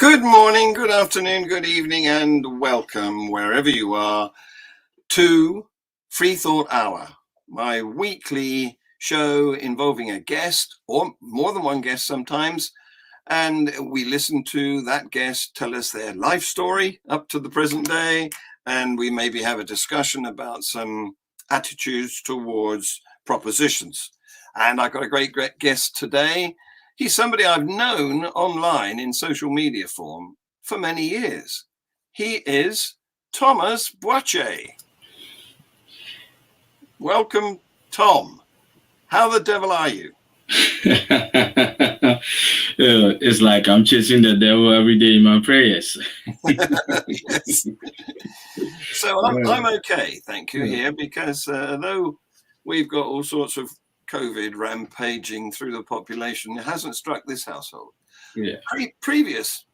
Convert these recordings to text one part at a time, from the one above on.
Good morning, good afternoon, good evening, and welcome wherever you are to FreeThought Hour, my weekly show involving a guest or more than one guest sometimes. And we listen to that guest tell us their life story up to the present day. And we maybe have a discussion about some attitudes towards propositions. And I've got a great guest today. He's somebody I've known online in social media form for many years. He is Thomas Boakye. Welcome, Tom. How the devil are you? It's like I'm chasing the devil every day in my prayers. Yes. So I'm okay, thank you, here, because though we've got all sorts of COVID rampaging through the population, it hasn't struck this household. Yeah. Previous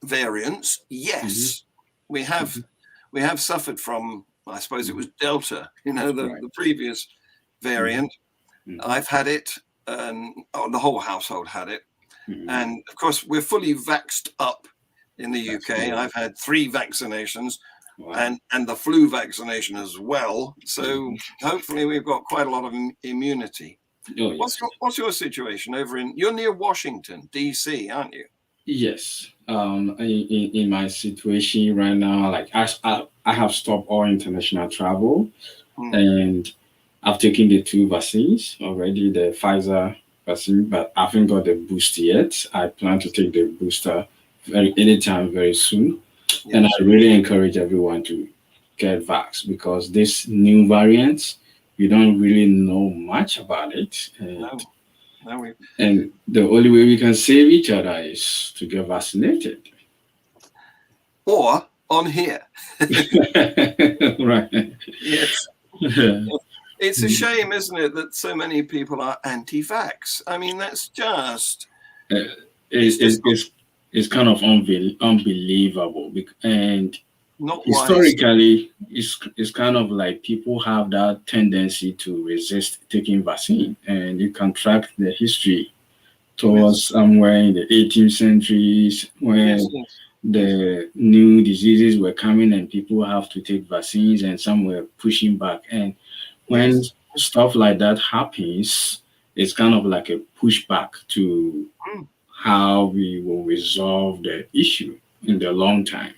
variants, yes, we have suffered from. I suppose it was Delta, the previous variant. I've had it, and the whole household had it, and of course we're fully vaxxed up in the UK. I've had 3 vaccinations. Wow. And the flu vaccination as well. So hopefully we've got quite a lot of immunity. Oh, yes. What's your situation you're near Washington, DC, aren't you? Yes. In my situation right now, like I have stopped all international travel, and I've taken the 2 vaccines already, the Pfizer vaccine, but I haven't got the booster yet. I plan to take the booster anytime very soon. Yes. And I really encourage everyone to get vaxxed because this new variant, we don't really know much about it. And the only way we can save each other is to get vaccinated. Or on here. Right. Yes. It's a shame, isn't it, that so many people are anti-vax? I mean, that's just... It's kind of unbelievable, and not historically, it's kind of like people have that tendency to resist taking vaccine, and you can track the history towards somewhere in the 18th centuries when the new diseases were coming and people have to take vaccines, and some were pushing back. And when stuff like that happens, it's kind of like a pushback to how we will resolve the issue in the long time.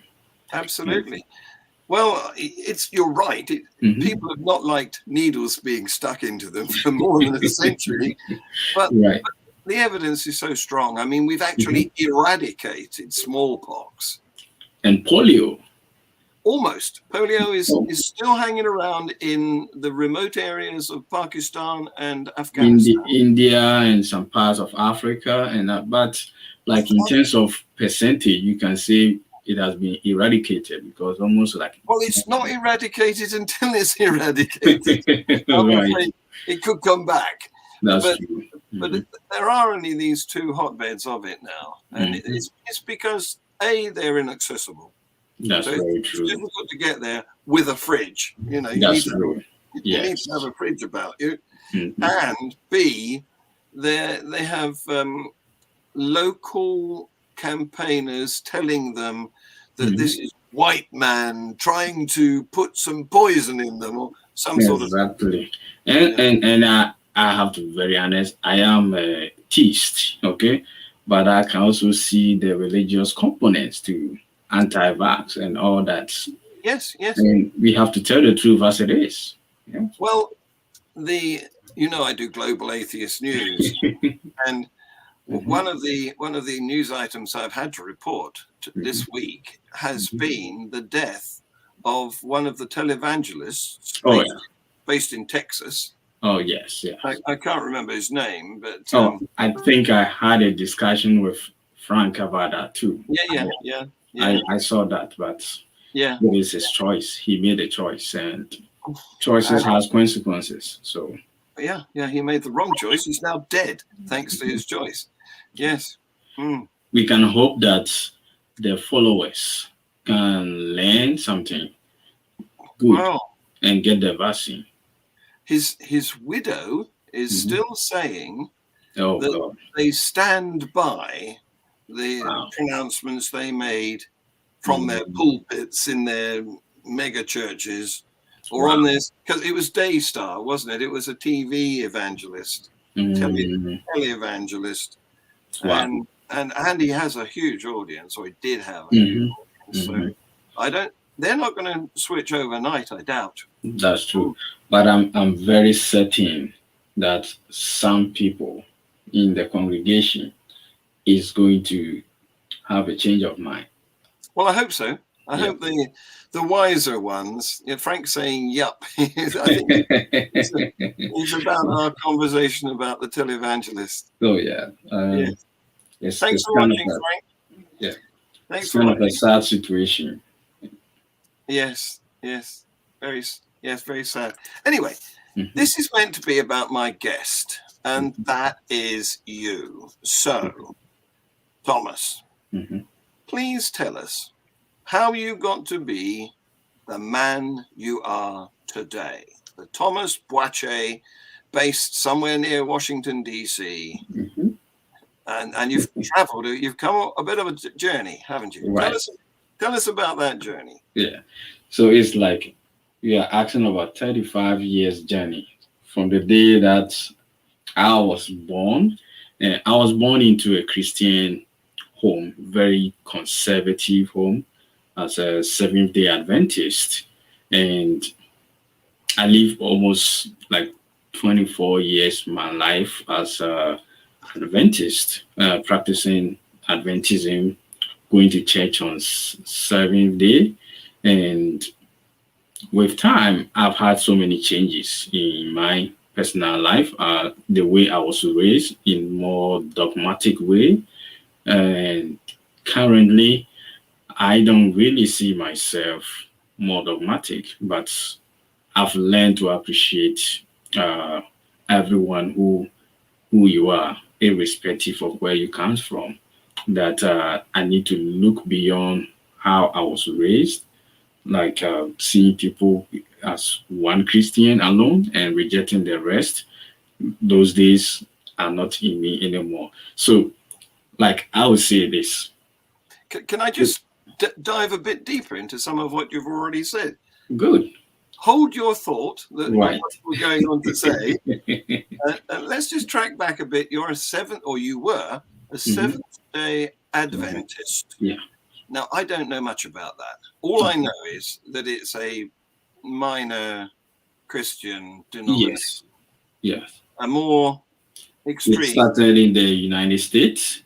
Absolutely. Well, you're right. People have not liked needles being stuck into them for more than a century, but the evidence is so strong. I mean, we've actually eradicated smallpox and polio. Almost. Polio is still hanging around in the remote areas of Pakistan and Afghanistan. India and some parts of Africa, but like in terms of percentage, you can say it has been eradicated because almost like... Well, it's not eradicated until it's eradicated. Right. It could come back. That's true. But there are only these 2 hotbeds of it now. And it's because, A, they're inaccessible. That's very true. It's difficult to get there with a fridge. You need to have a fridge about you. And B, they have local campaigners telling them that this is white man trying to put some poison in them or some sort of... Exactly. And I have to be very honest, I am a theist, okay? But I can also see the religious components to anti-vax and all that. Yes. And we have to tell the truth as it is. Yeah. Well, I do Global Atheist News, and one of the news items I've had to report this week has been the death of one of the televangelists based in Texas. Oh, yes, yeah. I can't remember his name, but... I think I had a discussion with Frank about that too. Yeah. I saw that, but it is his choice. He made a choice, and choices has consequences. So yeah, he made the wrong choice. He's now dead thanks to his choice. Yes. We can hope that the followers can learn something good and get the vaccine. His widow is still saying that they stand by the pronouncements they made from their pulpits in their mega churches, or on this, because it was Daystar, wasn't it? It was a TV evangelist, tele-evangelist, and Andy has a huge audience, or he did have a huge audience. So they're not going to switch overnight, I doubt. That's true, but I'm very certain that some people in the congregation is going to have a change of mind. Well, I hope so. I hope the wiser ones. Frank's saying, "Yup." I think it's about our conversation about the televangelist. Oh yeah. Thanks for watching, Frank. Yeah. Thanks it's for kind watching. of a sad situation. Yes. Very sad. Anyway, this is meant to be about my guest, and that is you. So, Thomas, please tell us how you got to be the man you are today. The Thomas Boakye, based somewhere near Washington, D.C. And you've traveled, you've come a bit of a journey, haven't you? Right. Tell us about that journey. Yeah. So it's like we are asking about 35 years journey from the day that I was born. And I was born into a Christian home, very conservative home, as a Seventh-day Adventist. And I lived almost like 24 years of my life as an Adventist, practicing Adventism, going to church on Seventh day. And with time, I've had so many changes in my personal life, the way I was raised in more dogmatic way. And currently, I don't really see myself more dogmatic, but I've learned to appreciate everyone who you are, irrespective of where you come from. That I need to look beyond how I was raised, like seeing people as one Christian alone and rejecting the rest. Those days are not in me anymore. So, like, I would say this. Can I just dive a bit deeper into some of what you've already said? Good. Hold your thought that right. what we're going on to say. Let's just track back a bit. You were a Seventh-day Adventist. Yeah. Now, I don't know much about that. All I know is that it's a minor Christian denomination. Yes. A more extreme. It started in the United States.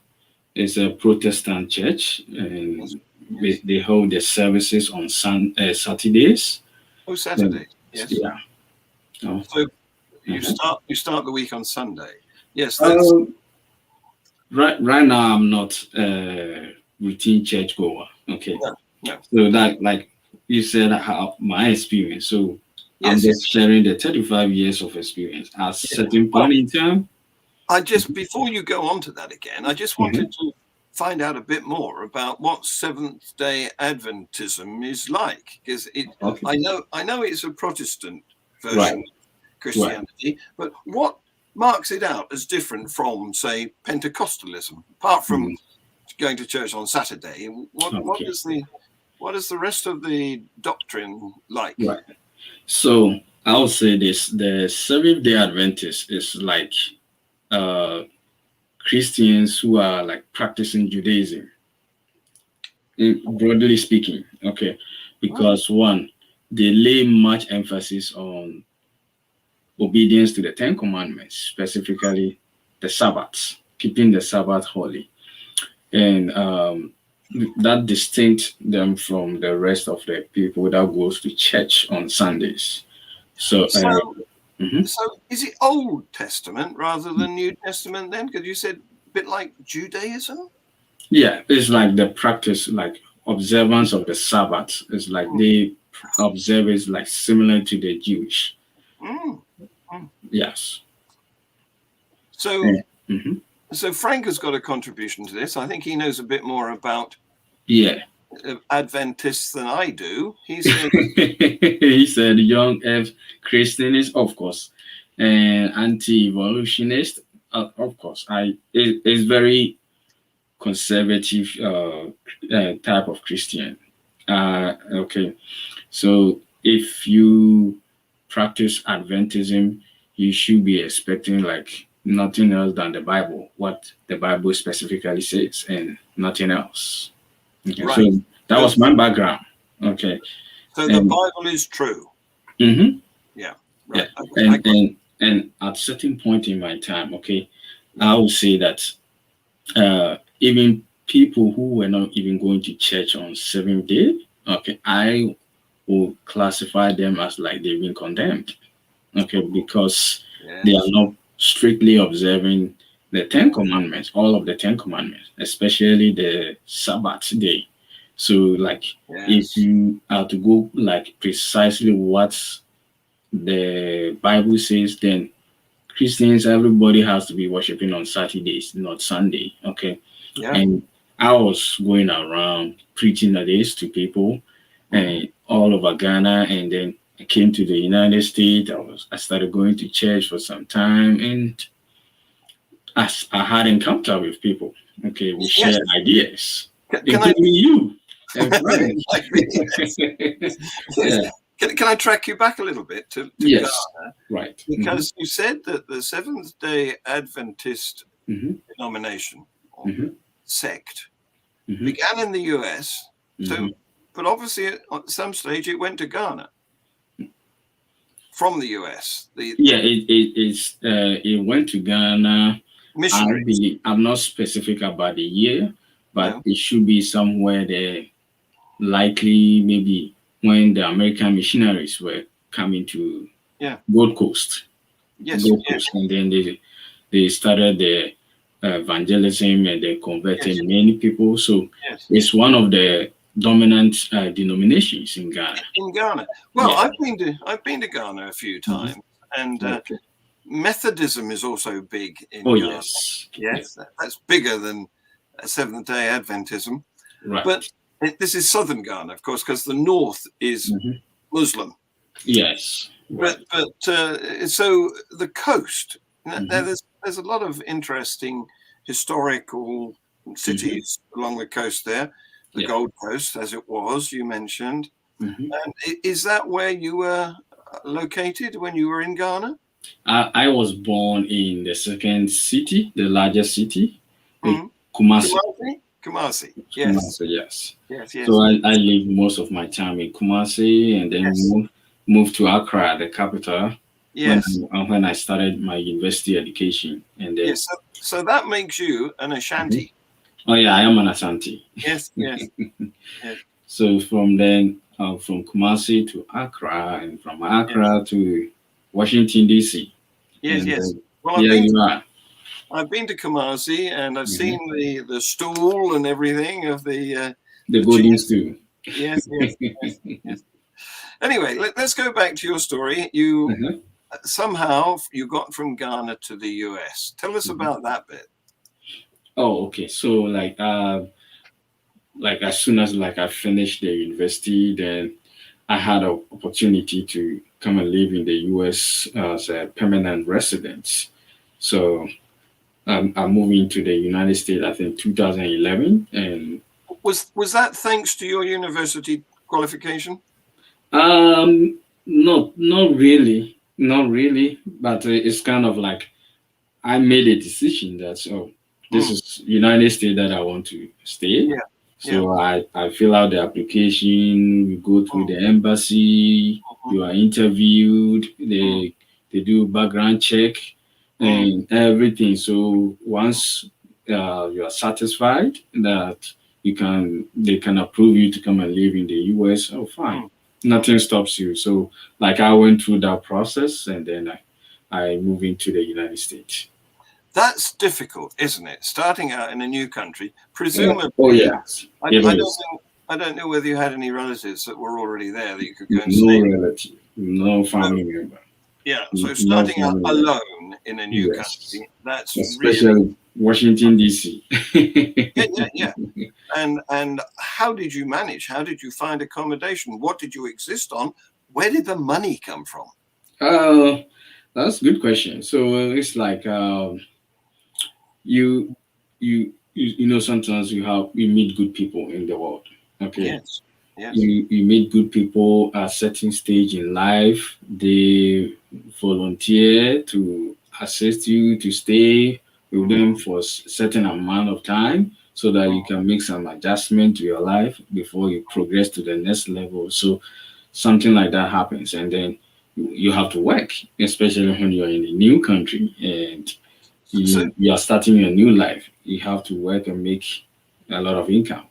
It's a Protestant church, and they hold their services on Saturdays. Oh, Saturday. Yes. Yeah. Oh. So you start the week on Sunday. Yes. Right now I'm not a routine church goer. Okay. No. So that, like you said, my experience. So I'm just sharing the 35 years of experience at a certain point in time. Before you go on to that again, I just wanted to find out a bit more about what Seventh-day Adventism is like, because I know it's a Protestant version of Christianity, but what marks it out as different from, say, Pentecostalism, apart from going to church on Saturday? What is the rest of the doctrine like? Right. So I'll say this: the Seventh-day Adventist is like Christians who are like practicing Judaism, broadly speaking. Okay, because one, they lay much emphasis on obedience to the Ten Commandments, specifically the Sabbath, keeping the Sabbath holy, and that distinct them from the rest of the people that goes to church on Sundays. So is it Old Testament rather than New Testament then? Because you said a bit like Judaism. Yeah, it's like the practice, like observance of the Sabbath. It's like they observe it like similar to the Jewish. Yes. So, so Frank has got a contribution to this. I think he knows a bit more about Adventists than I do. He said he said young Earth Christianist, of course, and anti-evolutionist, of course. It's very conservative type of Christian. Okay, so if you practice Adventism, you should be expecting like nothing else than the Bible, what the Bible specifically says, and nothing else. Okay, Right. so that was my background. Okay, So the Bible is true. Mm-hmm. Yeah. Right. Yeah. And at certain point in my time, okay, I would say that even people who were not even going to church on seventh day, okay, I will classify them as like they've been condemned, okay, because they are not strictly observing the Ten Commandments, all of the Ten Commandments, especially the Sabbath day. So, like, if you are to go like precisely what the Bible says, then Christians, everybody has to be worshiping on Saturdays, not Sunday. Okay. Yeah. And I was going around preaching this to people and all over Ghana. And then I came to the United States. I started going to church for some time, and I had encounter with people. Okay, we shared ideas, including you. Can I track you back a little bit to yes, Ghana? Right. Because you said that the Seventh-day Adventist denomination or sect began in the US. So, but obviously at some stage it went to Ghana from the US. It went to Ghana. Missionaries. I'm not specific about the year, but it should be somewhere there, likely maybe when the American missionaries were coming to Gold Coast. Gold Coast, and then they started the evangelism and they converted many people. So it's one of the dominant denominations in Ghana. In Ghana, well, I've been to Ghana a few times, and Methodism is also big in Ghana. Yes, that's bigger than Seventh-day Adventism. Right. But this is southern Ghana, of course, because the north is Muslim. Yes. Right. But so the coast, there's a lot of interesting historical cities along the coast there. The Gold Coast, as it was, you mentioned. And is that where you were located when you were in Ghana? I was born in the second city, the largest city, Kumasi. Kumasi, yes. Kumasi, yes. So I lived most of my time in Kumasi and then moved to Accra, the capital, when I started my university education. And then, so that makes you an Ashanti. Oh yeah, I am an Ashanti. Yes. So from then, from Kumasi to Accra, and from Accra to Washington D.C. Yes. Well, I've been to Kumasi and I've seen the stool and everything of the golden stool. Yes. Anyway, let's go back to your story. You somehow you got from Ghana to the US. Tell us about that bit. Oh, okay. So like as soon as I finished the university, then I had an opportunity to come and live in the US as a permanent resident. So I moved into the United States, I think 2011. And was that thanks to your university qualification? Not really, but it's kind of like I made a decision that this is United States that I want to stay. So I fill out the application, we go through the embassy, you are interviewed, they do background check and everything. So once you are satisfied that they can approve you to come and live in the US, fine. Nothing stops you. So like I went through that process and then I moved into the United States. That's difficult, isn't it? Starting out in a new country, presumably. I don't know whether you had any relatives that were already there that you could go and stay. No relative, no family member. Yeah, so starting out alone in a new country, that's especially really... Washington D.C. Yeah. And how did you manage? How did you find accommodation? What did you exist on? Where did the money come from? That's a good question. So it's like you sometimes you meet good people in the world. Okay. Yes. Yes. You meet good people at a certain stage in life. They volunteer to assist you to stay with them for a certain amount of time so that you can make some adjustment to your life before you progress to the next level. So something like that happens, and then you have to work, especially when you're in a new country and So, you are starting a new life. You have to work and make a lot of income.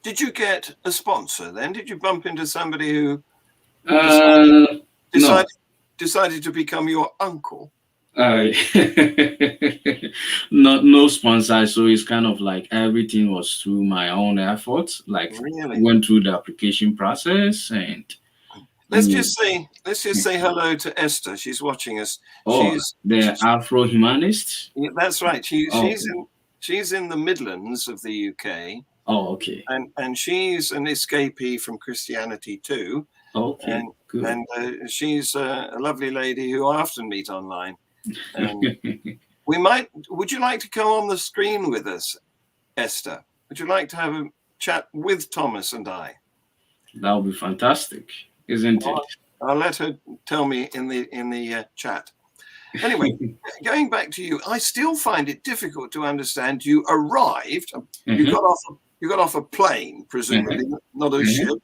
did you get a sponsor then? Did you bump into somebody who No. decided to become your uncle? No sponsor, so it's kind of like everything was through my own efforts. Like, Really? went through the application process, and Let's just say hello to Esther. She's watching us. She's the Afro humanist. Yeah, that's right. She's in the Midlands of the UK. Oh, okay. And she's an escapee from Christianity too. Okay, and, good. And she's a lovely lady who I often meet online. And would you like to come on the screen with us, Esther? Would you like to have a chat with Thomas and I? That would be fantastic, isn't it? I'll let her tell me in the chat. Anyway, going back to you, I still find it difficult to understand. You arrived, you got off a plane, presumably, not a ship,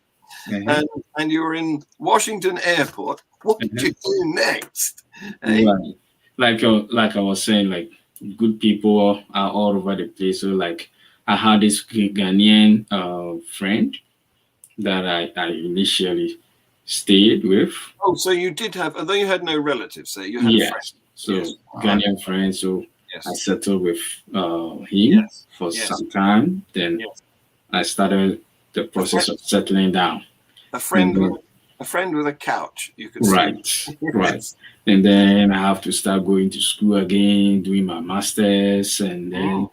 and you were in Washington Airport. What did you do next? Right. Like I was saying, like, good people are all over the place. So like I had this Ghanaian friend that I initially stayed with. Oh, so you did have, although you had no relatives there, you had a friend. So Ghanaian friend. So I settled with him for some time. Then I started the process of settling down. A friend with a couch, you could say. Right. And then I have to start going to school again, doing my masters, and then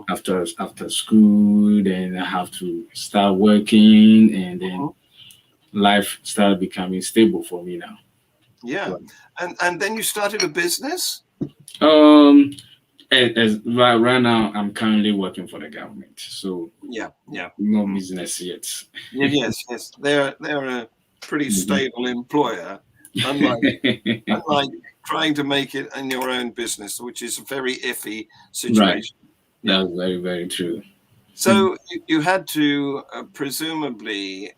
after school, then I have to start working, and then life started becoming stable for me now. Yeah. And then you started a business? Right now I'm currently working for the government. So no business yet. Yes. They're a pretty stable employer, unlike trying to make it in your own business, which is a very iffy situation. Right. That's very, very true. So you had to presumably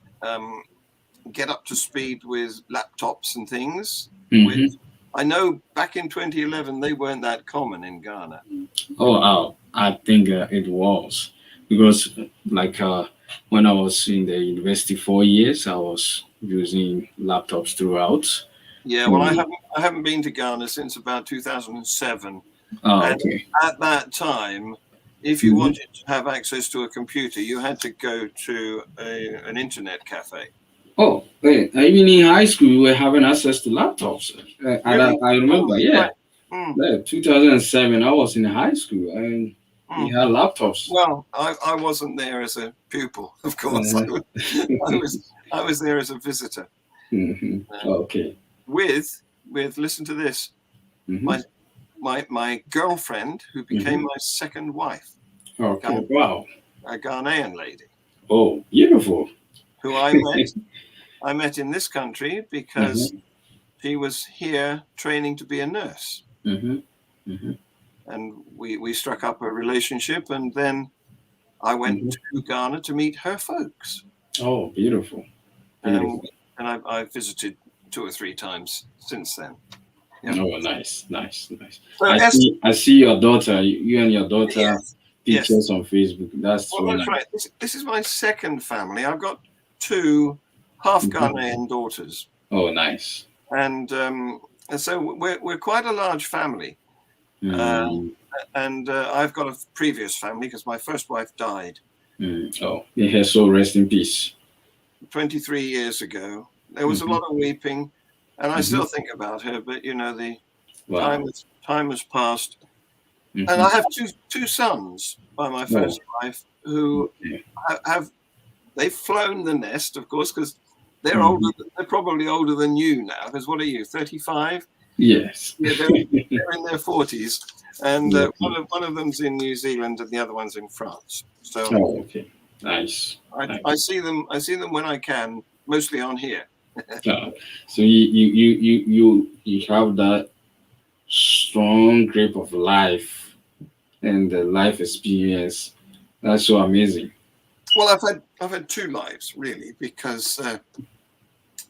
get up to speed with laptops and things. I know back in 2011 they weren't that common in Ghana. Oh, I think it was, because like when I was in the university 4 years, I was using laptops throughout. Yeah, well, I haven't been to Ghana since about 2007. And at that time, if you wanted to have access to a computer, you had to go to an internet cafe. Oh, wait, even in high school, we were having access to laptops. Really? I remember, 2007, I was in high school and we had laptops. Well, I wasn't there as a pupil, of course. I was there as a visitor. Okay. With listen to this, my girlfriend, who became my second wife. Okay. Wow. A Ghanaian lady. Oh, beautiful. Who I met in this country because she was here training to be a nurse. And we struck up a relationship, and then I went to Ghana to meet her folks. Oh, beautiful. And I've visited 2 or 3 times since then. Yeah. Oh, nice. So I see your daughter, you and your daughter pictures on Facebook. That's nice. Right. This is my second family. I've got 2 half Ghanaian daughters. Oh, nice. And so we're quite a large family. And I've got a previous family because my first wife died. Oh, so rest in peace. 23 years ago. There was a lot of weeping, and I still think about her, but the time has passed. And I have two sons by my first wife who they've flown the nest, of course, because they're older. They're probably older than you now. Because what are you, 35? Yes. Yeah, they're in their 40s. And one of them's in New Zealand and the other one's in France. So okay, nice. I see them when I can, mostly on here. So you have that strong grip of life and the life experience. That's so amazing. Well, I've had two lives really, because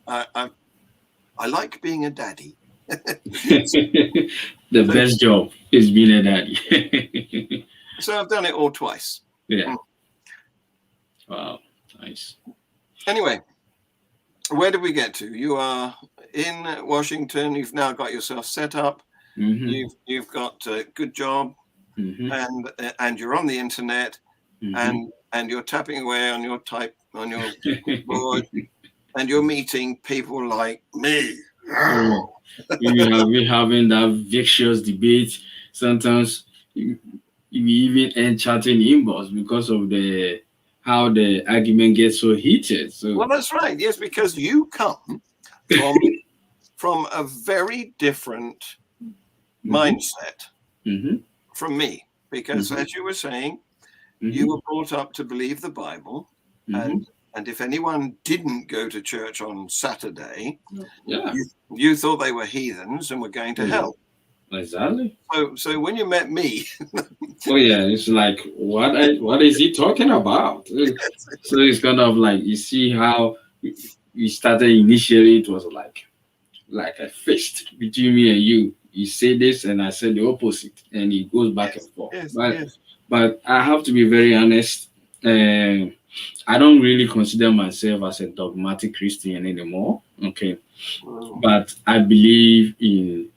I like being a daddy. The best job is being a daddy. So I've done it all twice. Yeah. Wow, nice. Anyway, where did we get to? You are in Washington. You've now got yourself set up. You've got a good job, and you're on the internet, and you're tapping away on your board, and you're meeting people like me. We're having that vicious debate. Sometimes we even end chatting inbox because of how the argument gets so heated. So well, that's right. Yes, because you come from a very different mindset from me. Because as you were saying, you were brought up to believe the Bible, and if anyone didn't go to church on Saturday, you thought they were heathens and were going to hell. Exactly. So when you met me, it's like what is he talking about? So it's kind of like, you see how we started initially. It was like a fist between me and you. You say this and I said the opposite, and it goes back and forth. But I have to be very honest. I don't really consider myself as a dogmatic Christian anymore. Okay. But I believe in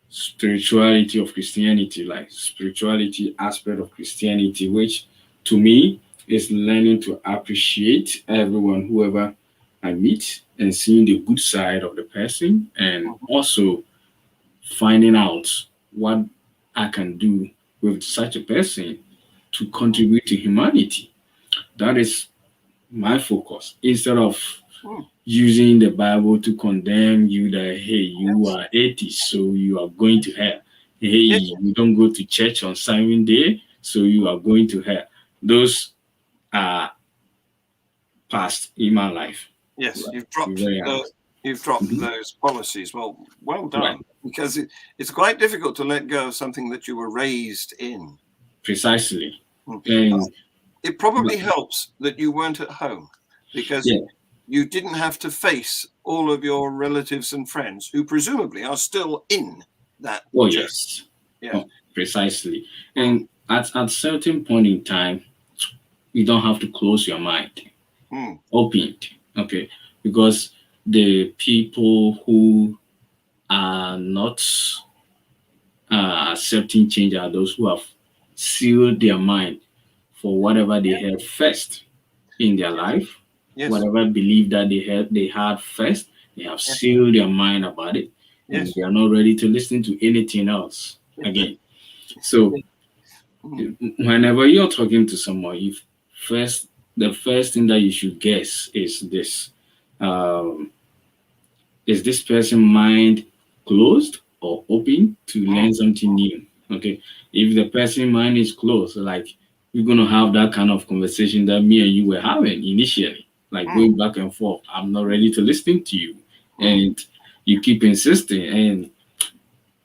spirituality of Christianity, like spirituality aspect of Christianity, which to me is learning to appreciate everyone, whoever I meet, and seeing the good side of the person, and also finding out what I can do with such a person to contribute to humanity. That is my focus, instead of using the Bible to condemn you that, hey, you are atheist, so you are going to hell. Hey, you don't go to church on Simon Day, so you are going to hell. Those are past in my life. Yes, you've dropped those policies. Well done. Right. Because it's quite difficult to let go of something that you were raised in. Precisely. And it probably helps that you weren't at home, because you didn't have to face all of your relatives and friends who presumably are still in that. Oh, church. Yes. Yeah. Oh, precisely. And at a certain point in time, you don't have to close your mind. Open it. Okay. Because the people who are not accepting change are those who have sealed their mind for whatever they had first in their life. Whatever belief that they had first, they have sealed their mind about it, and they are not ready to listen to anything else again. So whenever you're talking to someone, the first thing that you should guess is this: is this person's mind closed or open to learn something new? Okay, if the person's mind is closed, like, we're gonna have that kind of conversation that me and you were having initially, like going back and forth. I'm not ready to listen to you, and you keep insisting.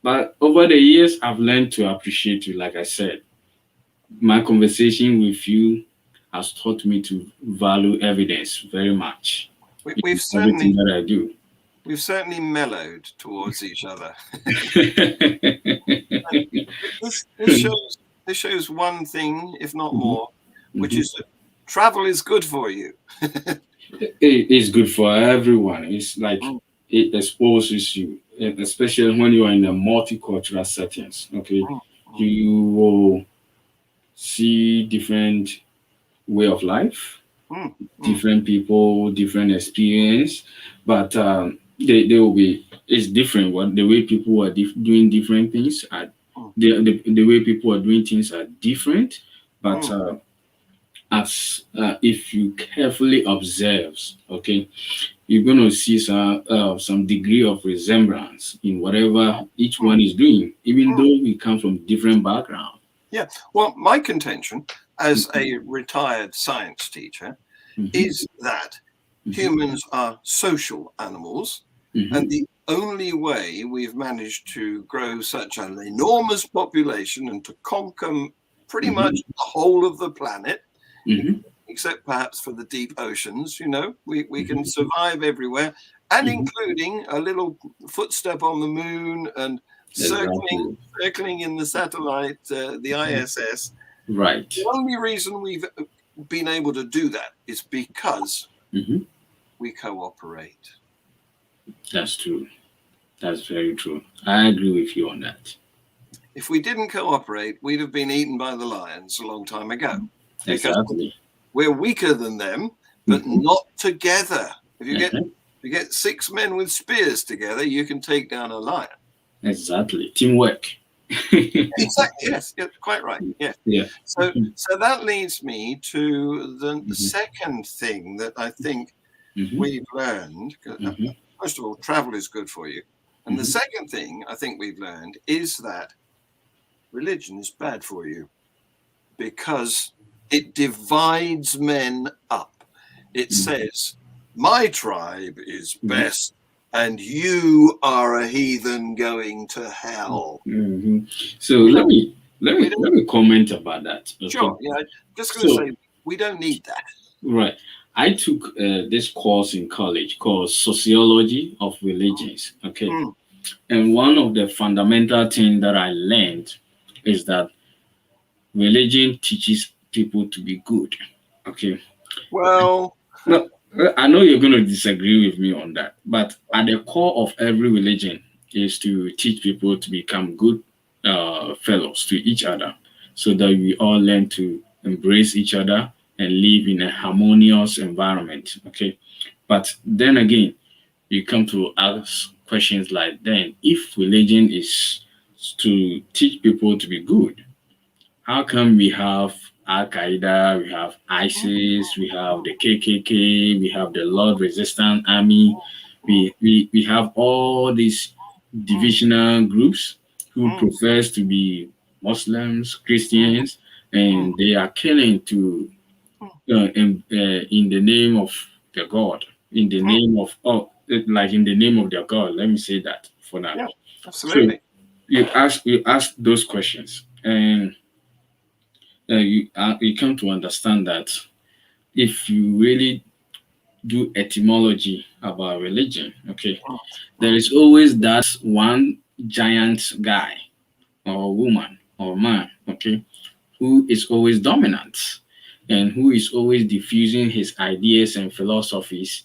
But over the years, I've learned to appreciate you. Like I said, my conversation with you has taught me to value evidence very much. We've certainly that I do. We've certainly mellowed towards each other. This shows one thing, if not more, which is that travel is good for you. It is good for everyone. It's like it exposes you, especially when you are in a multicultural settings. Okay, you will see different way of life, different people, different experience, but they will be. It's different. What the way people are doing different things are the way people are doing things are different, but as if you carefully observe, okay, you're going to see some degree of resemblance in whatever each one is doing, even though we come from different backgrounds. Yeah. Well, my contention as a retired science teacher is that humans are social animals, and the only way we've managed to grow such an enormous population and to conquer pretty much the whole of the planet, except perhaps for the deep oceans, we can survive everywhere, and including a little footstep on the moon and circling in the satellite, the ISS. Right. The only reason we've been able to do that is because we cooperate. That's true. That's very true. I agree with you on that. If we didn't cooperate, we'd have been eaten by the lions a long time ago. Exactly. We're weaker than them, but not together. If you get 6 men with spears together, you can take down a lion. Exactly. Teamwork. Exactly. Yes. Quite right. Yes. Yeah. So that leads me to the second thing that I think we've learned. First of all, travel is good for you. And the second thing I think we've learned is that religion is bad for you because it divides men up. It says, my tribe is best, and you are a heathen going to hell. So let me comment about that. Okay? Sure. Yeah. Just going to say we don't need that. Right. I took this course in college called Sociology of Religions. Okay. And one of the fundamental things that I learned is that religion teaches people to be good. Okay. Well, no, I know you're going to disagree with me on that, but at the core of every religion is to teach people to become good fellows to each other, so that we all learn to embrace each other and live in a harmonious environment. Okay. But then again, you come to ask questions like, then if religion is to teach people to be good, how come we have Al Qaeda, we have ISIS, we have the KKK, we have the Lord Resistance Army, we have all these divisional groups who profess to be Muslims, Christians, and they are killing to in the name of the God, in the name of in the name of their God. Let me say that for now. Yeah, absolutely. So you ask those questions, and you come to understand that if you really do etymology about religion, okay, there is always that one giant guy or woman or man, okay, who is always dominant and who is always diffusing his ideas and philosophies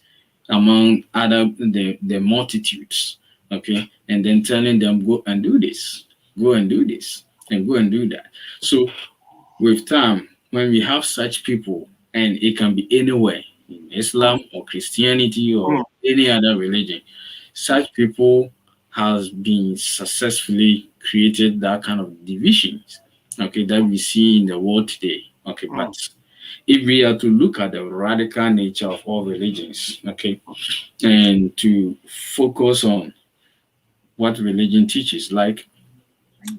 among the multitudes, okay, and then telling them go and do this, go and do this, and go and do that. So with time, when we have such people, and it can be anywhere in Islam or Christianity or any other religion, such people has been successfully created that kind of divisions, okay, that we see in the world today. Okay, but if we are to look at the radical nature of all religions, okay, and to focus on what religion teaches, like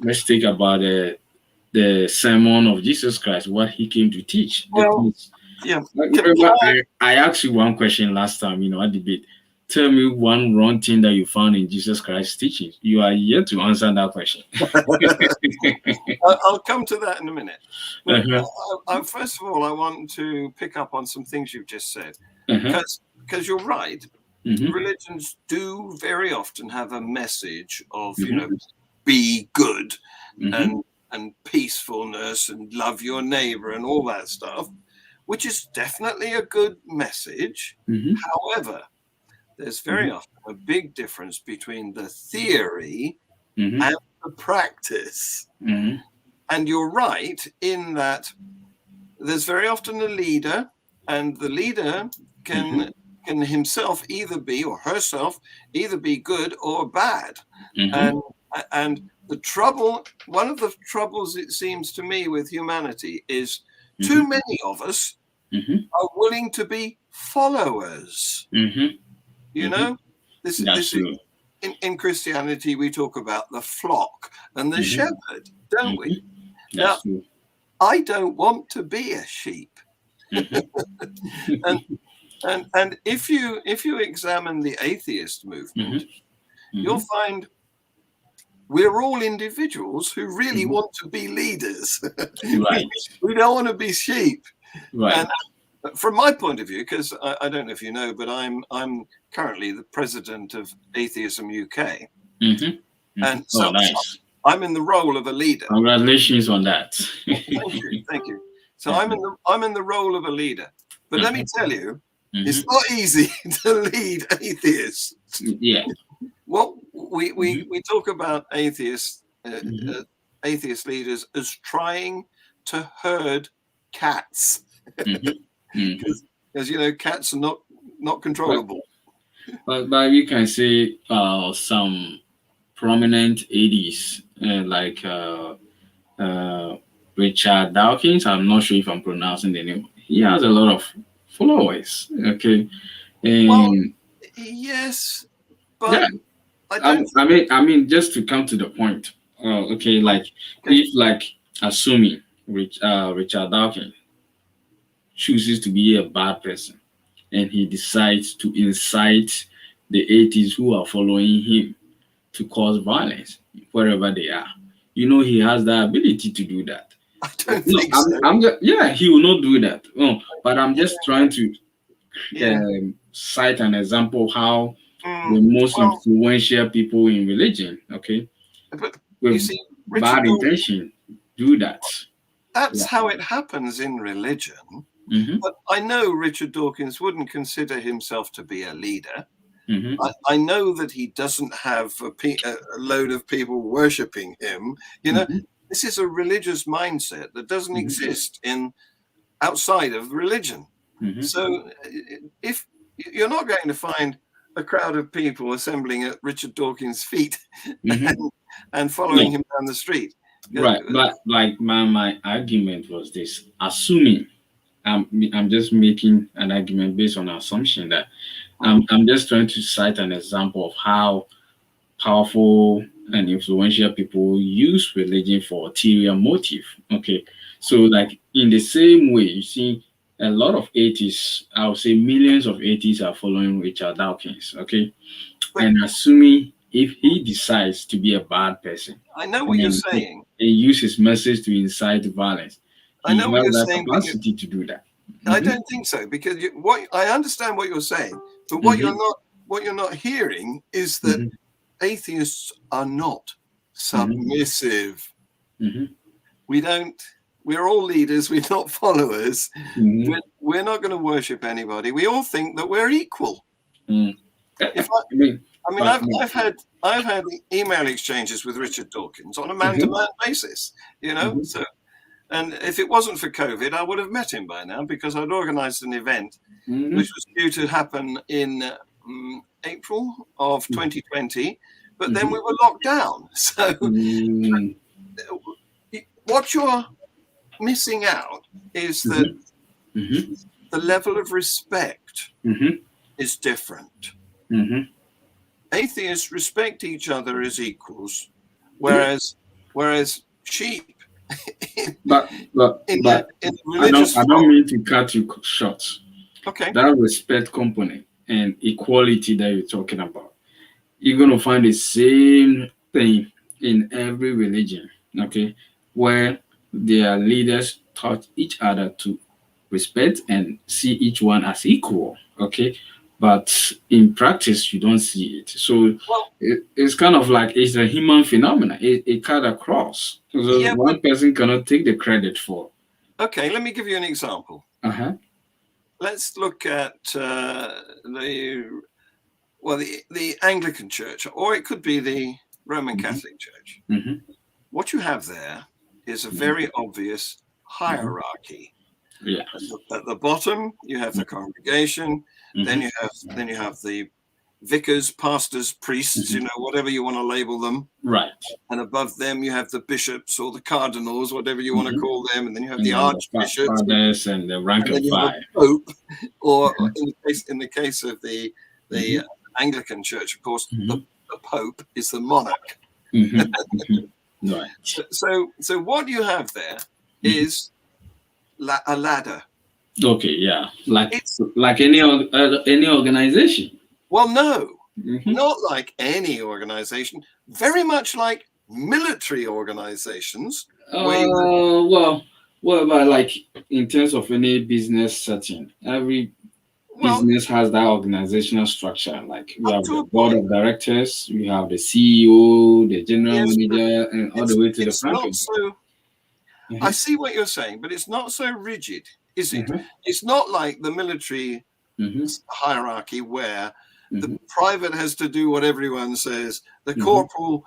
let's think about the sermon of Jesus Christ, what he came to teach. Well, yeah. Remember, I asked you one question last time, at debate. Tell me one wrong thing that you found in Jesus Christ's teaching. You are yet to answer that question. I'll come to that in a minute. But first of all, I want to pick up on some things you've just said. Because you're right. Religions do very often have a message of, be good and peacefulness and love your neighbor and all that stuff, which is definitely a good message. However, there's very often a big difference between the theory and the practice. And you're right in that there's very often a leader, and the leader can himself either be, or herself, either be good or bad. And the trouble, one of the troubles, it seems to me, with humanity is too many of us are willing to be followers. You know, this is in Christianity, we talk about the flock and the shepherd, don't we? Now, I don't want to be a sheep. And if you examine the atheist movement, you'll find we're all individuals who really want to be leaders. Right. We don't want to be sheep. Right. And from my point of view, because I don't know if you know, but I'm currently the president of Atheism UK, and so nice. I'm in the role of a leader. Congratulations on that. Thank you. So I'm in the role of a leader. But let me tell you, it's not easy to lead atheists. Yeah. Well, we talk about atheist leaders as trying to herd cats, because you know cats are not controllable. But we can say some prominent ADs like Richard Dawkins. I'm not sure if I'm pronouncing the name. He has a lot of followers. Okay. Well, yes, but yeah. I mean, just to come to the point. Okay, like if assuming Richard Dawkins chooses to be a bad person, and he decides to incite the atheists who are following him to cause violence wherever they are. You know, he has the ability to do that. I don't think so. He will not do that. No, but I'm just trying to cite an example of how the most influential people in religion, okay, but with you see, bad intention, do that. That's how it happens in religion. But I know Richard Dawkins wouldn't consider himself to be a leader. I know that he doesn't have a load of people worshipping him. You know, this is a religious mindset that doesn't exist outside of religion. So if you're not going to find a crowd of people assembling at Richard Dawkins' feet and following him down the street. Right, but like my argument was this: assuming I'm just making an argument based on assumption that I'm just trying to cite an example of how powerful and influential people use religion for ulterior motive. Okay, so like in the same way, you see a lot of atheists, I would say millions of atheists are following Richard Dawkins. Okay, and assuming if he decides to be a bad person, I know what you're saying. He uses his message to incite violence. I know what you're saying. Capacity to do that. I don't think so, because I understand what you're saying, but what you're not hearing is that atheists are not submissive. We're all leaders. We're not followers. We're not going to worship anybody. We all think that we're equal. I've had email exchanges with Richard Dawkins on a man-to-man basis. You know, so. And if it wasn't for COVID, I would have met him by now, because I'd organized an event which was due to happen in April of 2020, but then we were locked down. So what you're missing out is that the level of respect is different. Atheists respect each other as equals, whereas sheep. But I don't mean to cut you short. Okay. That respect component and equality that you're talking about, you're gonna find the same thing in every religion. Okay, where their leaders taught each other to respect and see each one as equal. Okay, but in practice you don't see it. So it's kind of like it's a human phenomenon. It cut across. So one person cannot take the credit for. Okay, let me give you an example. Let's look at the Anglican Church, or it could be the Roman Catholic Church. What you have there is a very obvious hierarchy. At the bottom, you have the congregation. Then you have the vicars, pastors, priests, whatever you want to label them. Right. And above them, you have the bishops or the cardinals, whatever you want to call them. And then you have the archbishops. archbishops. And the rank and of then you have 5. a pope, or in the case of the Anglican Church, of course, the Pope is the monarch. Right. So what you have there is a ladder. Okay, yeah, like any organization. Well, no, not like any organization. Very much like military organizations. Well, but like in terms of any business setting, every business has that organizational structure. Like we have the board of directors, we have the CEO, the general manager, and all the way to the front. I see what you're saying, but it's not so rigid, is it? It's not like the military hierarchy where the private has to do what everyone says. The corporal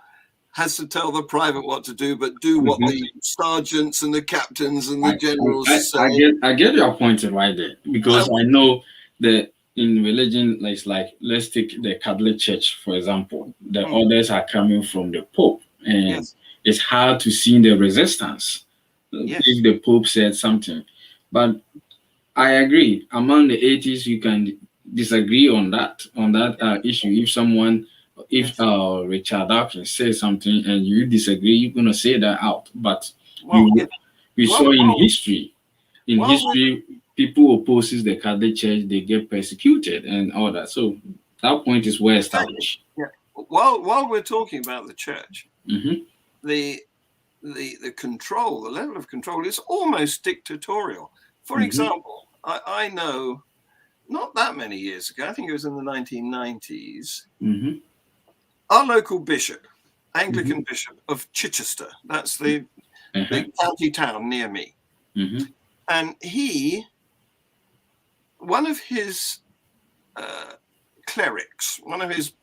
has to tell the private what to do, but do what the sergeants and the captains and the generals say. I get your point right there, because I know that in religion, like let's take the Catholic Church, for example. The orders are coming from the Pope, and it's hard to see the resistance if the Pope said something. But I agree. Among the atheists, you can disagree on that issue. If Richard Dawkins says something and you disagree, you're gonna say that out. But we saw in history. In history, people who opposes the Catholic Church, they get persecuted and all that. So that point is well established. Yeah. While we're talking about the church, the control, the level of control is almost dictatorial. For example, I know not that many years ago, I think it was in the 1990s, our local bishop, Anglican bishop of Chichester, that's the county town near me. And one of his clerics, one of his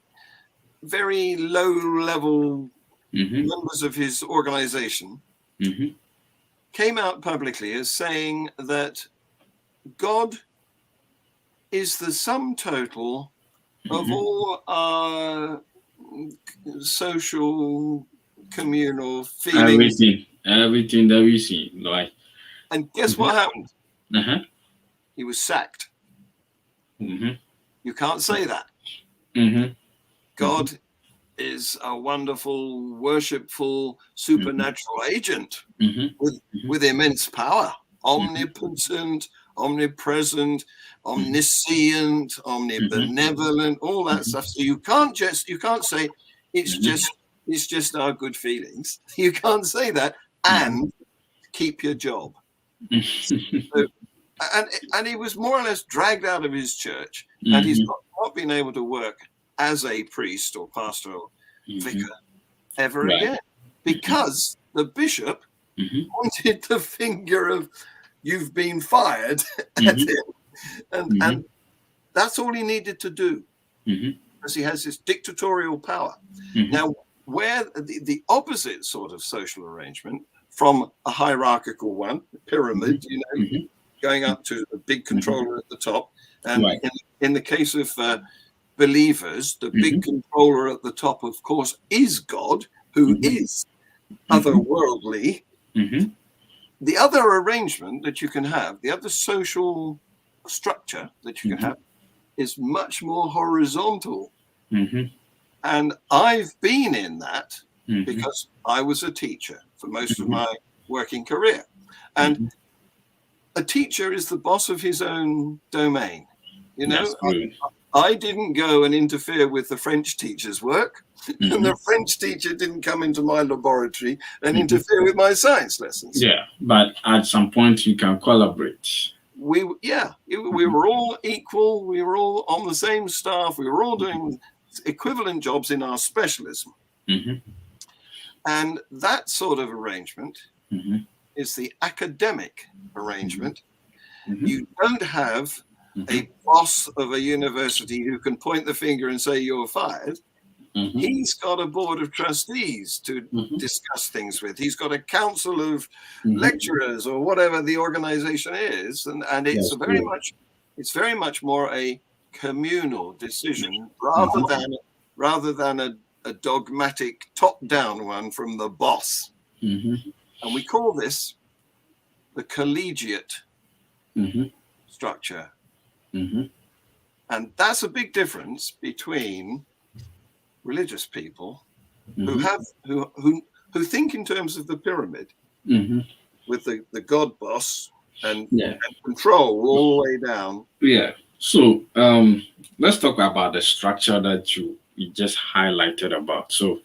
very low-level members of his organization, came out publicly as saying that God is the sum total of all our social, communal feelings. Everything that we see. And guess what happened? He was sacked. You can't say that. God is a wonderful, worshipful, supernatural agent with immense power, omnipotent, omnipresent, omniscient, omnibenevolent, all that stuff. So you can't say it's just our good feelings. You can't say that and keep your job. So, and he was more or less dragged out of his church, and he's not been able to work as a priest or pastor or vicar ever again, because the bishop pointed the finger of "you've been fired" at him, and that's all he needed to do, because he has this dictatorial power. Now, where the opposite sort of social arrangement from a hierarchical one, pyramid, going up to the big controller at the top, and in the case of believers, the big controller at the top, of course, is God, who is otherworldly. The other arrangement that you can have, the other social structure that you can have, is much more horizontal. And I've been in that because I was a teacher for most of my working career. And a teacher is the boss of his own domain. I didn't go and interfere with the French teacher's work, and the French teacher didn't come into my laboratory and interfere with my science lessons. Yeah, but at some point you can collaborate. We were all equal. We were all on the same staff. We were all doing equivalent jobs in our specialism. And that sort of arrangement is the academic arrangement. You don't have a boss of a university who can point the finger and say you're fired. He's got a board of trustees to discuss things with. He's got a council of lecturers or whatever the organization is, and it's very much more a communal decision rather than a dogmatic top-down one from the boss. And we call this the collegiate structure. And that's a big difference between religious people who think in terms of the pyramid with the God boss and control all the way down. Yeah. So let's talk about the structure that you just highlighted about. So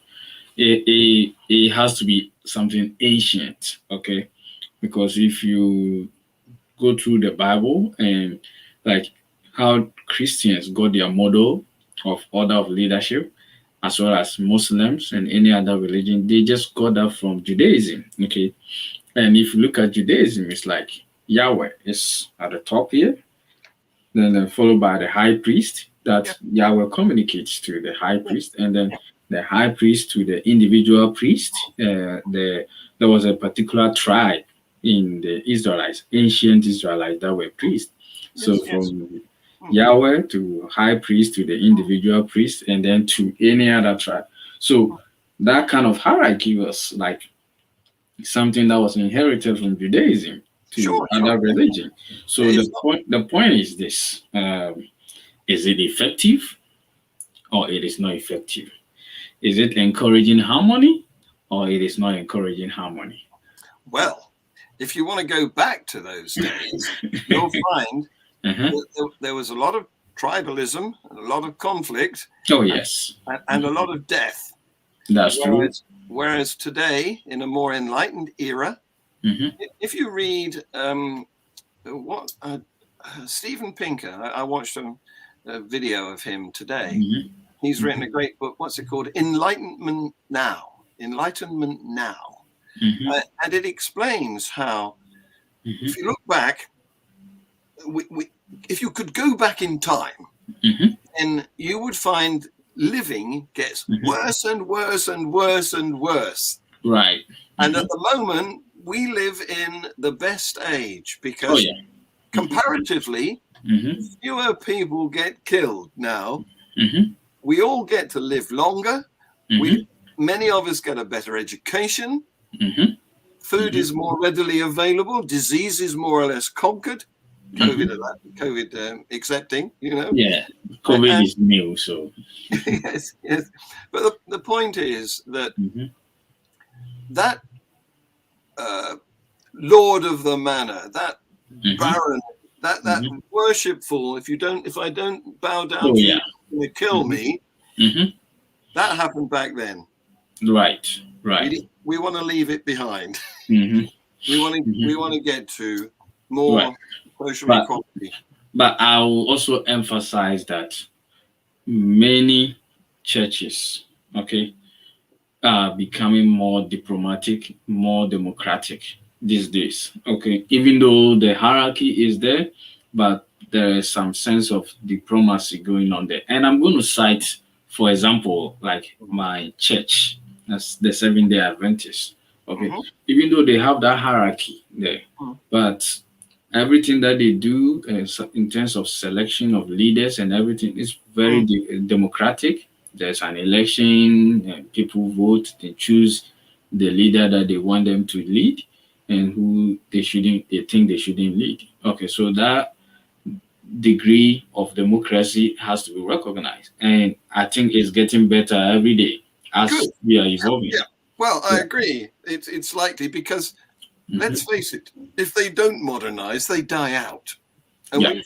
it has to be something ancient, okay? Because if you go through the Bible and like how Christians got their model of order of leadership, as well as Muslims and any other religion, they just got that from Judaism, okay? And if you look at Judaism, it's like Yahweh is at the top here, then followed by the high priest that Yahweh communicates to the high priest, and then the high priest to the individual priest. There was a particular tribe in the Israelites, ancient Israelites, that were priests. So from Yahweh to high priest to the individual priest, and then to any other tribe. So that kind of hierarchy was like something that was inherited from Judaism to other religion. So the point is this: is it effective or it is not effective? Is it encouraging harmony or it is not encouraging harmony? Well, if you want to go back to those days, you'll find that there was a lot of tribalism and a lot of conflict. Oh, yes. And a lot of death. That's true. Whereas today, in a more enlightened era, if you read Steven Pinker, I watched a video of him today. He's written a great book. What's it called? Enlightenment Now. Enlightenment Now. And it explains how, if you look back, if you could go back in time, then you would find living gets worse and worse and worse and worse. Right. And at the moment, we live in the best age because comparatively, fewer people get killed now. We all get to live longer. Many of us get a better education. Food is more readily available. Disease is more or less conquered. COVID accepting, you know. Yeah, COVID is new, so. Yes. But the point is that that Lord of the Manor, that Baron, that worshipful. If I don't bow down to you, you're gonna kill me. That happened back then. Right. We want to leave it behind. We want to get to more social equality. But I will also emphasize that many churches, are becoming more diplomatic, more democratic these days. Even though the hierarchy is there, but there is some sense of diplomacy going on there. And I'm going to cite, for example, like my church, that's the Seventh-day Adventist. Even though they have that hierarchy there, but everything that they do in terms of selection of leaders and everything is very democratic. There's an election, and people vote, they choose the leader that they want them to lead and who they think they shouldn't lead. So that degree of democracy has to be recognized. And I think it's getting better every day as we are evolving. Well, I agree. It's likely because let's face it, if they don't modernize, they die out. And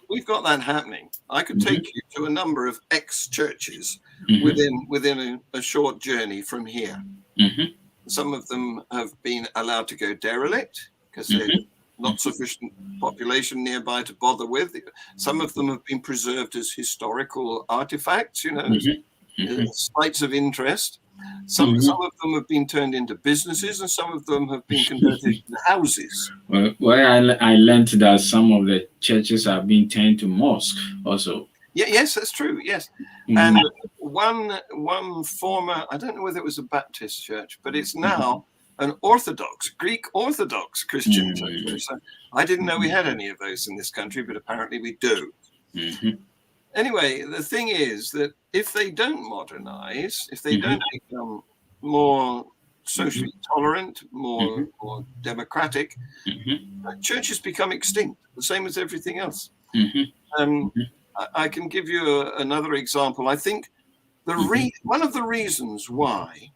we've got that happening. I could take you to a number of ex-churches within a short journey from here. Some of them have been allowed to go derelict because there's not sufficient population nearby to bother with. Some of them have been preserved as historical artifacts, sites of interest. Some of them have been turned into businesses, and some of them have been converted into houses. Well, I learned that some of the churches are being turned to mosques also. Yes, that's true. Yes, and one former, I don't know whether it was a Baptist church, but it's now an Greek Orthodox Christian church. So I didn't know we had any of those in this country, but apparently we do. Anyway, the thing is that if they don't modernize, if they don't become more socially tolerant, more democratic, churches become extinct, the same as everything else. I can give you another example. I think one of the reasons why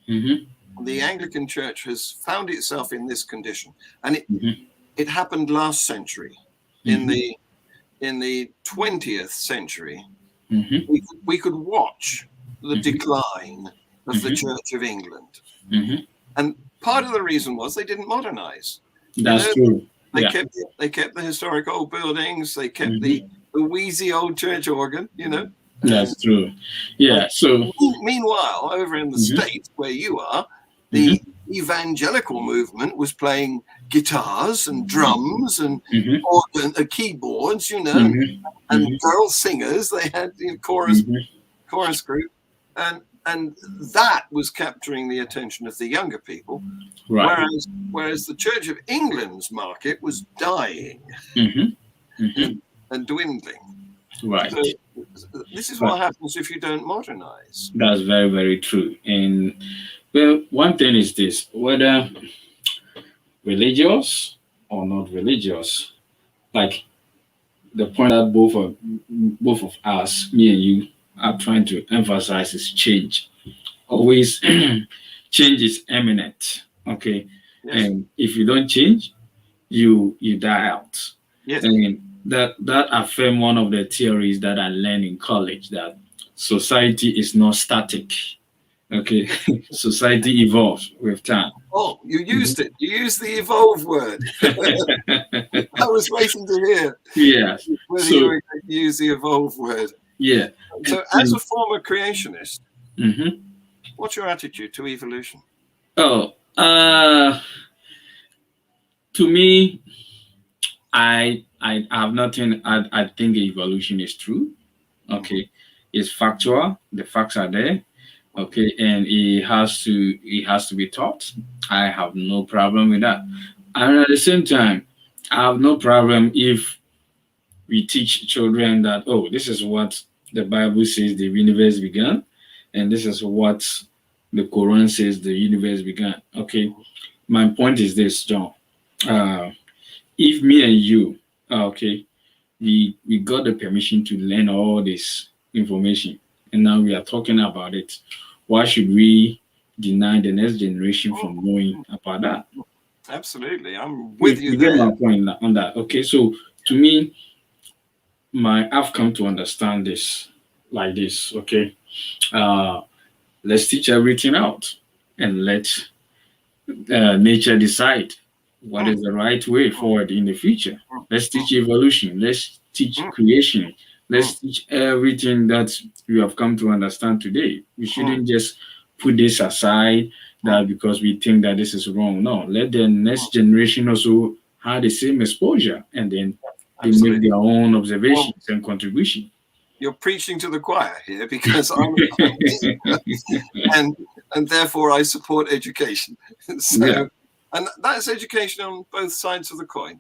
the Anglican Church has found itself in this condition, and it happened last century, in the 20th century, we could watch the decline of the Church of England. And part of the reason was they didn't modernize. That's true. They kept the historic old buildings. They kept the wheezy old church organ, That's true. Yeah. So meanwhile, over in the States where you are, the evangelical movement was playing guitars and drums and organ, keyboards, and girl singers. They had chorus group, and that was capturing the attention of the younger people. Right. Whereas the Church of England's market was dying and dwindling. Right. So this is what happens if you don't modernize. That's very, very true. And well, one thing is this: whether religious or not religious, like the point that both of us, me and you, are trying to emphasize is change. Always, change is imminent. Okay, yes. And if you don't change, you die out. Yes. And that affirm one of the theories that I learned in college, that society is not static. Okay, society evolves with time. Oh, you used it. You used the evolve word. I was waiting to hear. Yes. Whether you were going to use the evolve word. Yeah. So, as a former creationist, what's your attitude to evolution? Oh, to me, I have nothing. I think evolution is true. Okay, it's factual. The facts are there. Okay, and it has to be taught. I have no problem with that. And at the same time, I have no problem if we teach children that, oh, this is what the Bible says the universe began, and this is what the Quran says the universe began. Okay, my point is this, John. If me and you, we got the permission to learn all this information, and now we are talking about it, why should we deny the next generation from knowing about that? Absolutely, I'm with you You there. get my point on that. Okay, so to me, I've come to understand this like this. Okay, let's teach everything out and let nature decide what is the right way forward in the future. Let's teach evolution. Let's teach creation. Let's teach everything that we have come to understand today. We shouldn't just put this aside that because we think that this is wrong. No, let the next generation also have the same exposure, and then they make their own observations and contribution. You're preaching to the choir here, because I'm and therefore I support education. So, and that's education on both sides of the coin.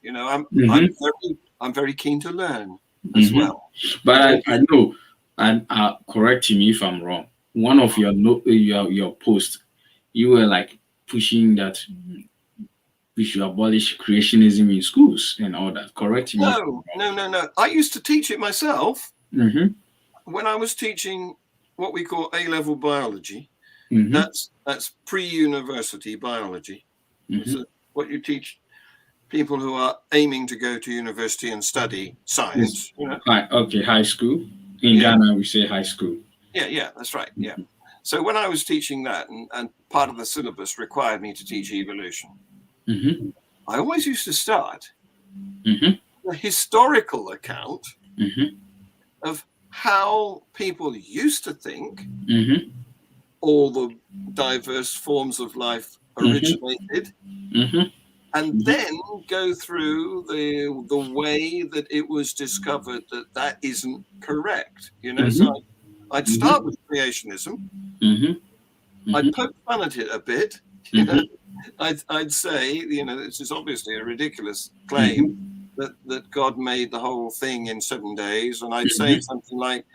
I'm very keen to learn as well. But I know, and correct me if I'm wrong. One of your posts, you were like pushing that we should abolish creationism in schools and all that. Correct me. No. I used to teach it myself. When I was teaching what we call A-level biology, that's pre-university biology. So what you teach people who are aiming to go to university and study science. High school. In Ghana, we say high school. Yeah, that's right. Yeah. So when I was teaching that, and part of the syllabus required me to teach evolution, I always used to start the historical account of how people used to think all the diverse forms of life originated, and then go through the way that it was discovered that isn't correct. So I'd start with creationism. I'd poke fun at it a bit. I'd say, this is obviously a ridiculous claim, that God made the whole thing in 7 days, and I'd say something like,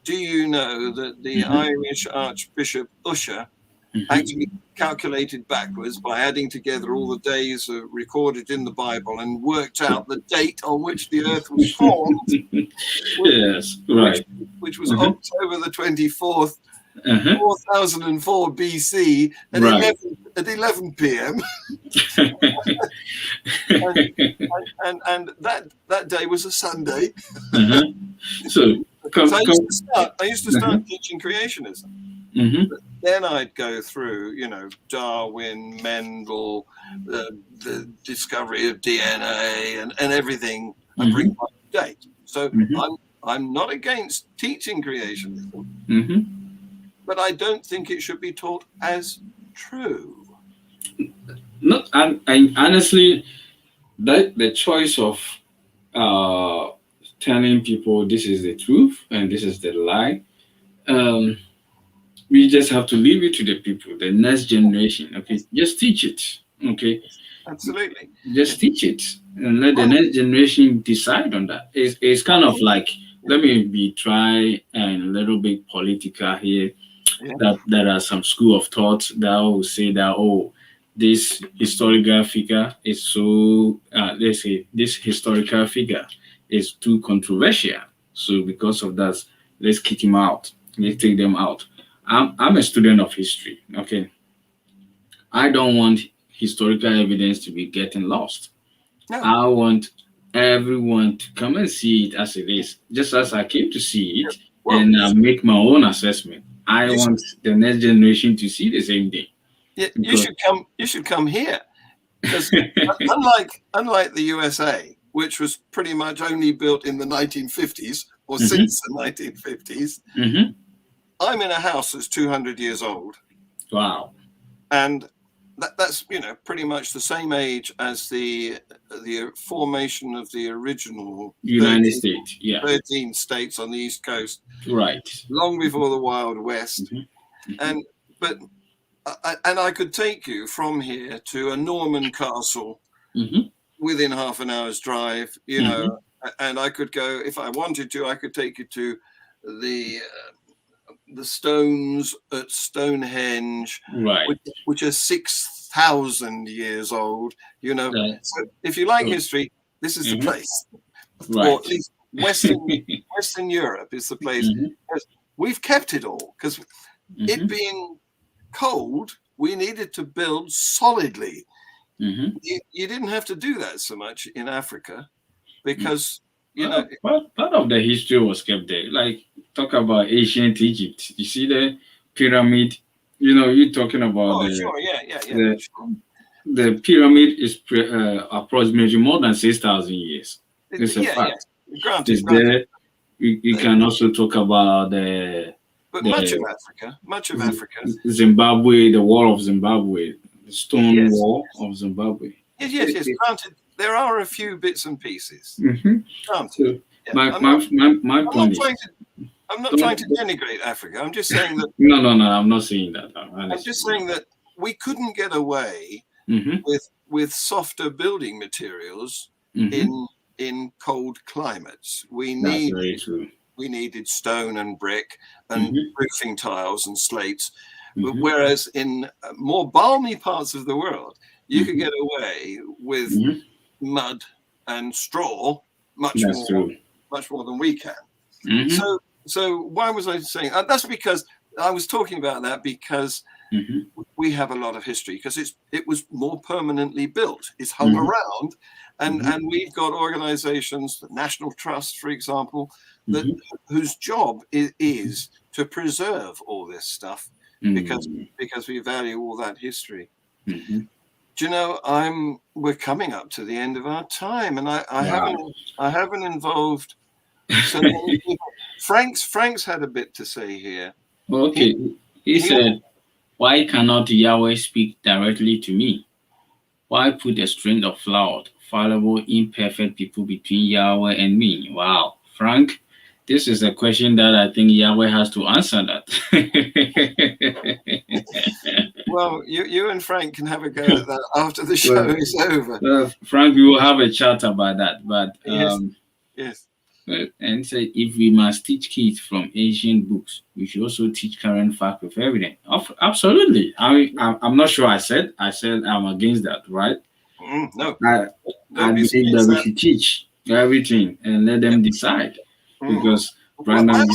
"Do you know that the Irish Archbishop Usher actually calculated backwards by adding together all the days recorded in the Bible and worked out the date on which the earth was formed?" Yes, right. Which was October the 24th, 4004 BC at Right. 11 p.m. and that day was a Sunday. So I used to start teaching creationism. Then I'd go through, Darwin, Mendel, the discovery of DNA and everything, and bring up to date. So I'm not against teaching creationism, but I don't think it should be taught as true. No, I honestly, the choice of telling people this is the truth and this is the lie, we just have to leave it to the people, the next generation. Okay, just teach it. Okay, absolutely. Just teach it and let the next generation decide on that. It's kind of like, let me be try and a little bit political here. That there are some school of thought that will say that, oh, this historical figure is so let's say this historical figure is too controversial, so because of that, let's kick him out, let's take them out. I'm a student of history. Okay, I don't want historical evidence to be getting lost. I want everyone to come and see it as it is, just as I came to see it, and make my own assessment. I want the next generation to see the same thing. Yeah, you should come here, because unlike the USA, which was pretty much only built in the 1950s or since the 1950s, I'm in a house that's 200 years old. Wow. And that's pretty much the same age as the formation of the original United States. 13 states on the East Coast. Right. Long before the Wild West. And I could take you from here to a Norman castle within half an hour's drive, and I could go, if I wanted to, I could take you to the stones at Stonehenge, right, which are 6,000 years old. So if you like history, this is the place. Right. Or at least Western Europe is the place. We've kept it all because it being cold, we needed to build solidly. You didn't have to do that so much in Africa because part of the history was kept there. Like, talk about ancient Egypt. You see the pyramid. You're talking about the pyramid is approximately more than 6,000 years. It's a fact. Granted, there. You can also talk about much of Africa, Zimbabwe, the wall of Zimbabwe, the stone wall of Zimbabwe. Yes. Granted, there are a few bits and pieces. Granted. My point is, I'm not trying to denigrate Africa. I'm just saying that. No, I'm not saying that. I'm just saying that we couldn't get away with softer building materials in cold climates. We needed stone and brick and roofing tiles and slates. Whereas in more balmy parts of the world, you could get away with mud and straw much more than we can. So why was I saying that's because I was talking about that because we have a lot of history because it was more permanently built. It's hung around, and we've got organizations, the National Trust, for example, whose job is to preserve all this stuff because we value all that history. Do you know, we're coming up to the end of our time, and I haven't involved so many people. Frank's had a bit to say here. Okay, he said, "Why cannot Yahweh speak directly to me? Why put a string of flawed, fallible, imperfect people between Yahweh and me?" Wow, Frank, This is a question that I think Yahweh has to answer that. Well, you and Frank can have a go at that after the show is over. Frank, we will have a chat about that. But yes. And say if we must teach kids from ancient books, we should also teach current fact with evidence. Absolutely. I'm not sure. I said I'm against that, right? No. I believe that we should teach everything and let them decide, because right now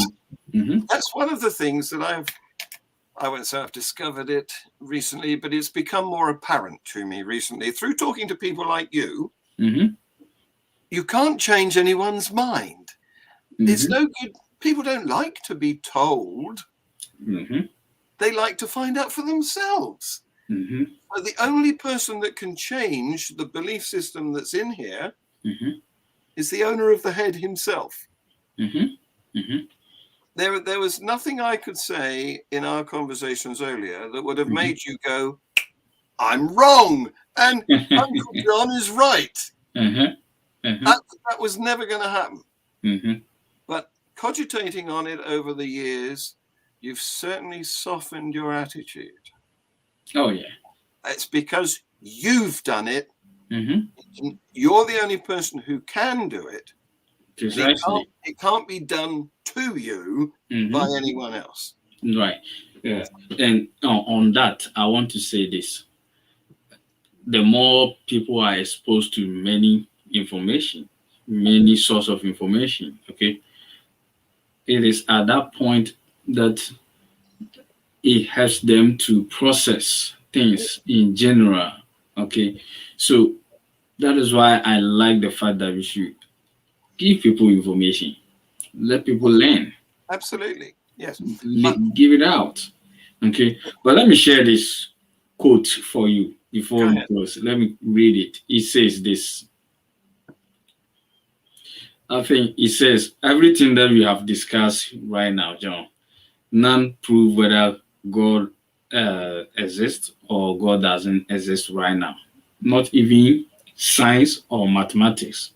that's one of the things that I won't say I've discovered it recently, but it's become more apparent to me recently through talking to people like you. You can't change anyone's mind. It's no good. People don't like to be told. They like to find out for themselves. So the only person that can change the belief system that's in here is the owner of the head himself. There was nothing I could say in our conversations earlier that would have made you go, I'm wrong, and Uncle John is right. That was never going to happen. But cogitating on it over the years, you've certainly softened your attitude. Oh, yeah. It's because you've done it. You're the only person who can do it. Precisely. It can't be done to you by anyone else. Right. Yeah. And on that, I want to say this. The more people are exposed to many sources of information, okay, it is at that point that it helps them to process things in general, okay. So that is why I like the fact that we should give people information, let people learn. Absolutely, yes. Give it out, okay. But let me share this quote for you before we close. Let me read it. It says this. I think it says everything that we have discussed right now, John, none prove whether God exists or God doesn't exist right now. Not even science or mathematics.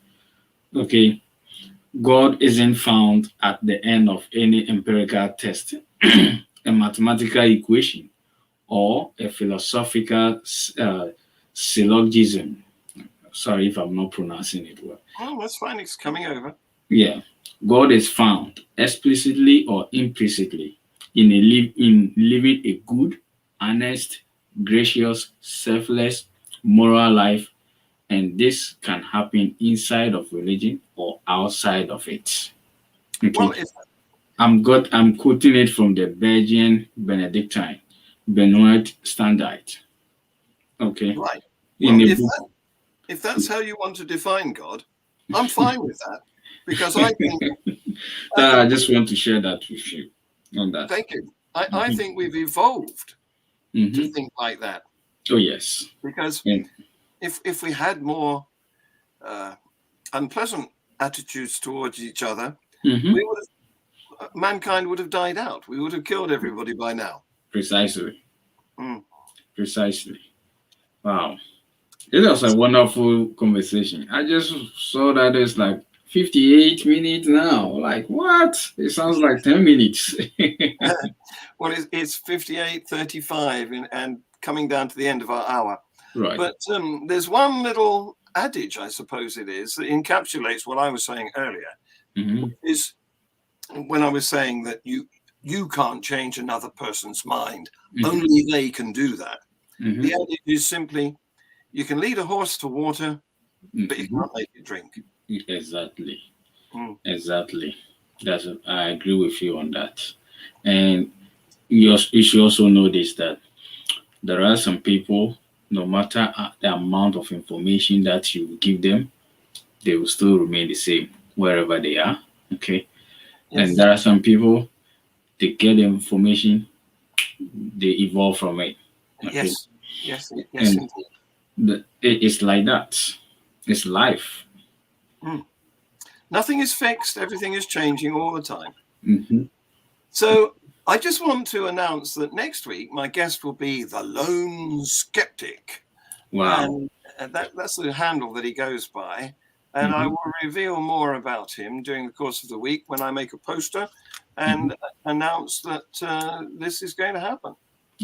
Okay. God isn't found at the end of any empirical test, a mathematical equation, or a philosophical syllogism. Sorry if I'm not pronouncing it well. Oh, that's fine. It's coming over. Yeah. God is found explicitly or implicitly in living a good, honest, gracious, selfless, moral life, and this can happen inside of religion or outside of it. Okay. Well, I'm quoting it from the Belgian Benedictine Benoit Standard. Okay. Right. Well, if that's how you want to define God, I'm fine with that, because I think I just want to share that with you on that. Thank you. I think we've evolved to think like that. Oh yes. Because if we had more unpleasant attitudes towards each other, mankind would have died out. We would have killed everybody by now. Precisely. Precisely. Wow. It was a wonderful conversation. I just saw that it's like 58 minutes now. Like, what? It sounds like 10 minutes. Well, it's 58:35 and coming down to the end of our hour. Right. But there's one little adage, I suppose it is, that encapsulates what I was saying earlier, is when I was saying that you can't change another person's mind. Only they can do that. The adage is simply, you can lead a horse to water, but you can't make it drink. Exactly. Exactly. I agree with you on that. And you should also notice that there are some people, no matter the amount of information that you give them, they will still remain the same wherever they are. Okay. Yes. And there are some people, they get the information, they evolve from it. Okay? Yes. It's like that. It's life. Nothing is fixed. Everything is changing all the time. So I just want to announce that next week my guest will be the Lone Skeptic. Wow. And that's the handle that he goes by. and I will reveal more about him during the course of the week when I make a poster and announce that this is going to happen.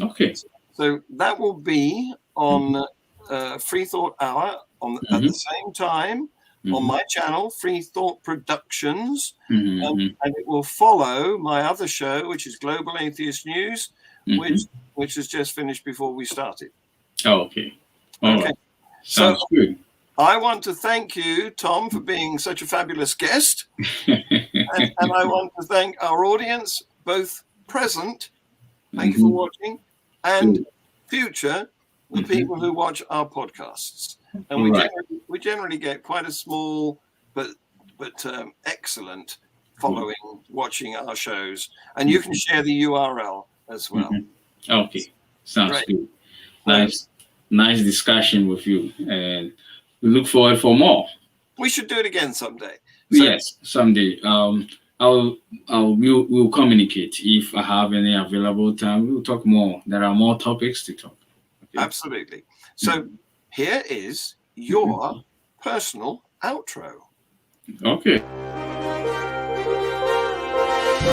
Okay. So that will be on FreeThought Hour at the same time on my channel, FreeThought Productions, and it will follow my other show, which is Global Atheist News, which has just finished before we started. Oh, okay. All right. Sounds good. I want to thank you, Tom, for being such a fabulous guest. and I want to thank our audience, both present, thank you for watching, and future, the people who watch our podcasts. And we generally get quite a small but excellent following watching our shows. And you can share the URL as well. Okay. Sounds good. Nice discussion with you. And we look forward for more. We should do it again someday. Yes, someday. We'll communicate. If I have any available time, we'll talk more. There are more topics to talk. Okay? Absolutely. So here is your personal outro. Okay.